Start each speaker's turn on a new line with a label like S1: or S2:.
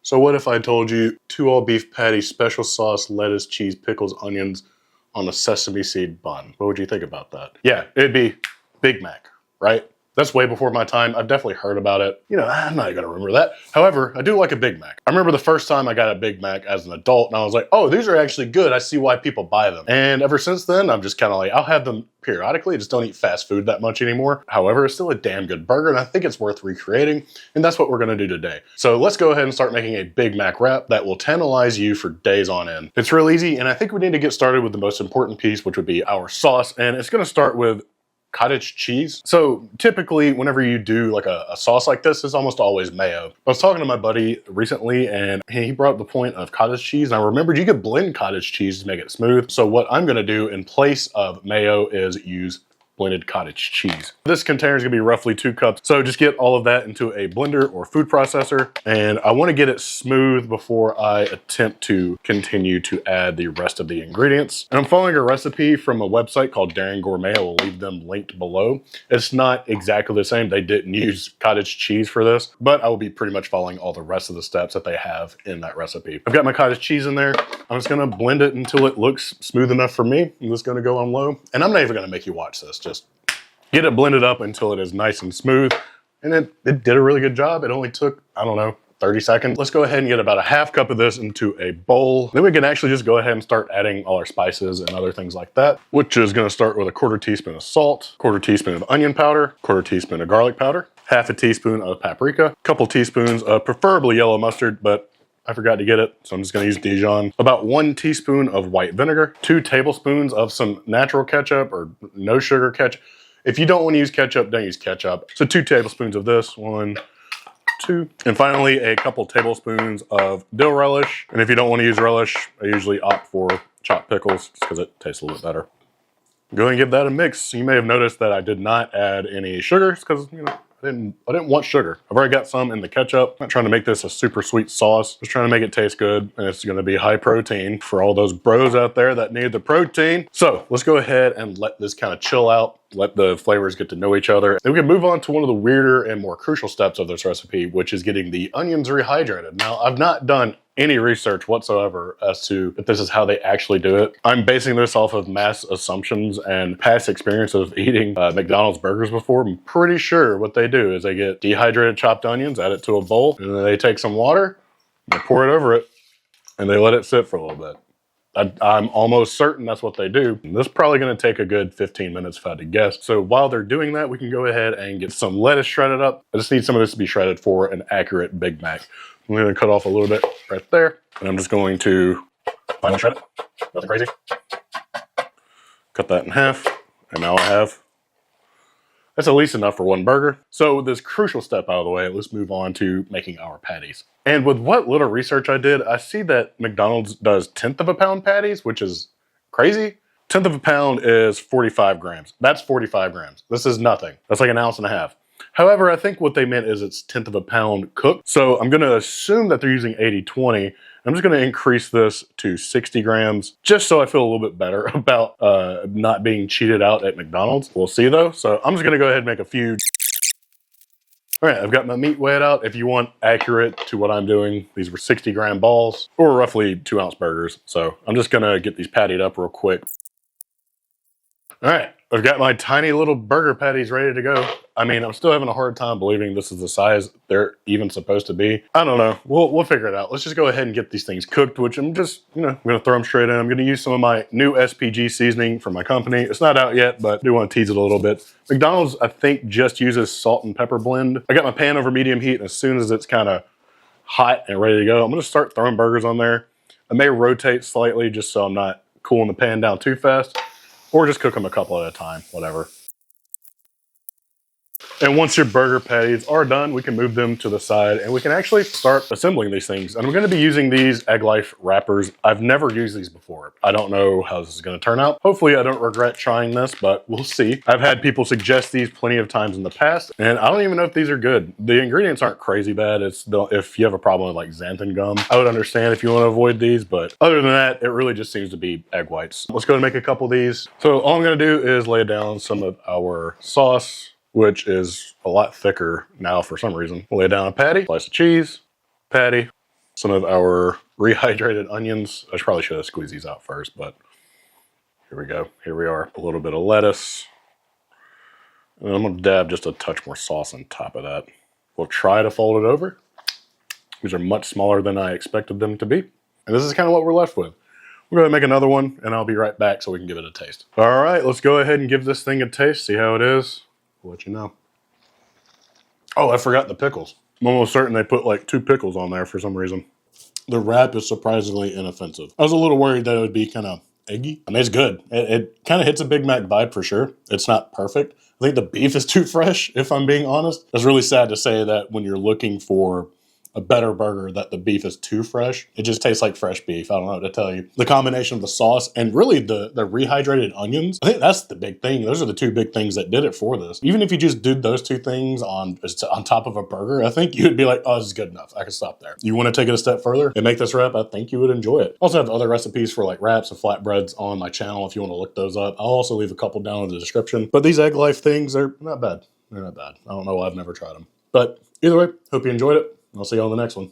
S1: So what if I told you 2 all beef patties, special sauce, lettuce, cheese, pickles, onions on a sesame seed bun? What would you think about that? Yeah, it'd be Big Mac, right? That's way before my time. I've definitely heard about it. You know, I'm not gonna remember that. However, I do like a Big Mac. I remember the first time I got a Big Mac as an adult and I was like, oh, these are actually good. I see why people buy them. And ever since then, I'm just kind of like, I'll have them periodically. I just don't eat fast food that much anymore. However, it's still a damn good burger and I think it's worth recreating. And that's what we're gonna do today. So let's go ahead and start making a Big Mac wrap that will tantalize you for days on end. It's real easy and I think we need to get started with the most important piece, which would be our sauce. And it's gonna start with cottage cheese. So typically whenever you do like a sauce like this, it's almost always mayo. I was talking to my buddy recently and he brought up the point of cottage cheese. And I remembered you could blend cottage cheese to make it smooth. So what I'm gonna do in place of mayo is use blended cottage cheese. This container is gonna be roughly 2 cups. So just get all of that into a blender or food processor. And I wanna get it smooth before I attempt to continue to add the rest of the ingredients. And I'm following a recipe from a website called Daring Gourmet. I will leave them linked below. It's not exactly the same. They didn't use cottage cheese for this, but I will be pretty much following all the rest of the steps that they have in that recipe. I've got my cottage cheese in there. I'm just gonna blend it until it looks smooth enough for me. I'm just gonna go on low. And I'm not even gonna make you watch this. Just get it blended up until it is nice and smooth. And it did a really good job. It only took, I don't know, 30 seconds. Let's go ahead and get about a half cup of this into a bowl. Then we can actually just go ahead and start adding all our spices and other things like that, which is gonna start with a 1/4 teaspoon of salt, 1/4 teaspoon of onion powder, 1/4 teaspoon of garlic powder, 1/2 teaspoon of paprika, a couple teaspoons of preferably yellow mustard, but I forgot to get it, so I'm just gonna use Dijon. About 1 teaspoon of white vinegar, 2 tablespoons of some natural ketchup or no sugar ketchup. If you don't want to use ketchup, don't use ketchup. So 2 tablespoons of this, 1, 2. And finally, a couple tablespoons of dill relish. And if you don't want to use relish, I usually opt for chopped pickles just because it tastes a little bit better. Go ahead and give that a mix. You may have noticed that I did not add any sugar because, you know, I didn't want sugar. I've already got some in the ketchup. I'm not trying to make this a super sweet sauce. Just trying to make it taste good. And it's gonna be high protein for all those bros out there that need the protein. So let's go ahead and let this kind of chill out. Let the flavors get to know each other. Then we can move on to one of the weirder and more crucial steps of this recipe, which is getting the onions rehydrated. Now, I've not done any research whatsoever as to if this is how they actually do it. I'm basing this off of mass assumptions and past experience of eating McDonald's burgers before. I'm pretty sure what they do is they get dehydrated chopped onions, add it to a bowl, and then they take some water, they pour it over it, and they let it sit for a little bit. I'm almost certain that's what they do. This is probably gonna take a good 15 minutes if I had to guess. So while they're doing that, we can go ahead and get some lettuce shredded up. I just need some of this to be shredded for an accurate Big Mac. I'm gonna cut off a little bit right there. And I'm just going to finely shred it, nothing crazy. Cut that in half. And now I have, that's at least enough for 1 burger. So with this crucial step out of the way, let's move on to making our patties. And with what little research I did, I see that McDonald's does 1/10 of a pound patties, which is crazy. 1/10 of a pound is 45 grams. That's 45 grams. This is nothing. That's like 1.5 ounces. However, I think what they meant is it's 1/10 of a pound cooked. So I'm gonna assume that they're using 80-20. I'm just gonna increase this to 60 grams, just so I feel a little bit better about not being cheated out at McDonald's. We'll see though. So I'm just gonna go ahead and make a few. All right, I've got my meat weighed out. If you want accurate to what I'm doing, these were 60-gram balls or roughly 2-ounce burgers. So I'm just gonna get these pattied up real quick. All right, I've got my tiny little burger patties ready to go. I mean, I'm still having a hard time believing this is the size they're even supposed to be. I don't know, we'll figure it out. Let's just go ahead and get these things cooked, which I'm just, you know, I'm gonna throw them straight in. I'm gonna use some of my new SPG seasoning from my company. It's not out yet, but I do wanna tease it a little bit. McDonald's, I think, just uses salt and pepper blend. I got my pan over medium heat, and as soon as it's kind of hot and ready to go, I'm gonna start throwing burgers on there. I may rotate slightly just so I'm not cooling the pan down too fast. Or just cook them a couple at a time, whatever. And once your burger patties are done, we can move them to the side and we can actually start assembling these things. And I'm gonna be using these Egg Life wrappers. I've never used these before. I don't know how this is gonna turn out. Hopefully I don't regret trying this, but we'll see. I've had people suggest these plenty of times in the past, and I don't even know if these are good. The ingredients aren't crazy bad. If you have a problem with like xanthan gum, I would understand if you wanna avoid these, but other than that, it really just seems to be egg whites. Let's go and make a couple of these. So all I'm gonna do is lay down some of our sauce, which is a lot thicker now for some reason. We'll lay down a patty, slice of cheese, patty, Some of our rehydrated onions. I probably should have squeezed these out first, but here we go. Here we are. A little bit of lettuce. And I'm gonna dab just a touch more sauce on top of that. We'll try to fold it over. These are much smaller than I expected them to be. And this is kind of what we're left with. We're gonna make another one and I'll be right back so we can give it a taste. All right, let's go ahead and give this thing a taste, see how it is. We'll let you know. Oh, I forgot the pickles. I'm almost certain they put like 2 pickles on there for some reason. The wrap is surprisingly inoffensive. I was a little worried that it would be kind of eggy. I mean, it's good. It kind of hits a Big Mac vibe for sure. It's not perfect. I think the beef is too fresh, if I'm being honest. It's really sad to say that when you're looking for a better burger that the beef is too fresh. It just tastes like fresh beef. I don't know what to tell you. The combination of the sauce and really the rehydrated onions, I think that's the big thing. Those are the 2 big things that did it for this. Even if you just did those 2 things on top of a burger, I think you'd be like, oh, this is good enough. I can stop there. You want to take it a step further and make this wrap, I think you would enjoy it. Also have other recipes for like wraps and flatbreads on my channel if you want to look those up. I'll also leave a couple down in the description. But these Egg Life things, they're not bad. They're not bad. I don't know why I've never tried them. But either way, hope you enjoyed it. I'll see you on the next one.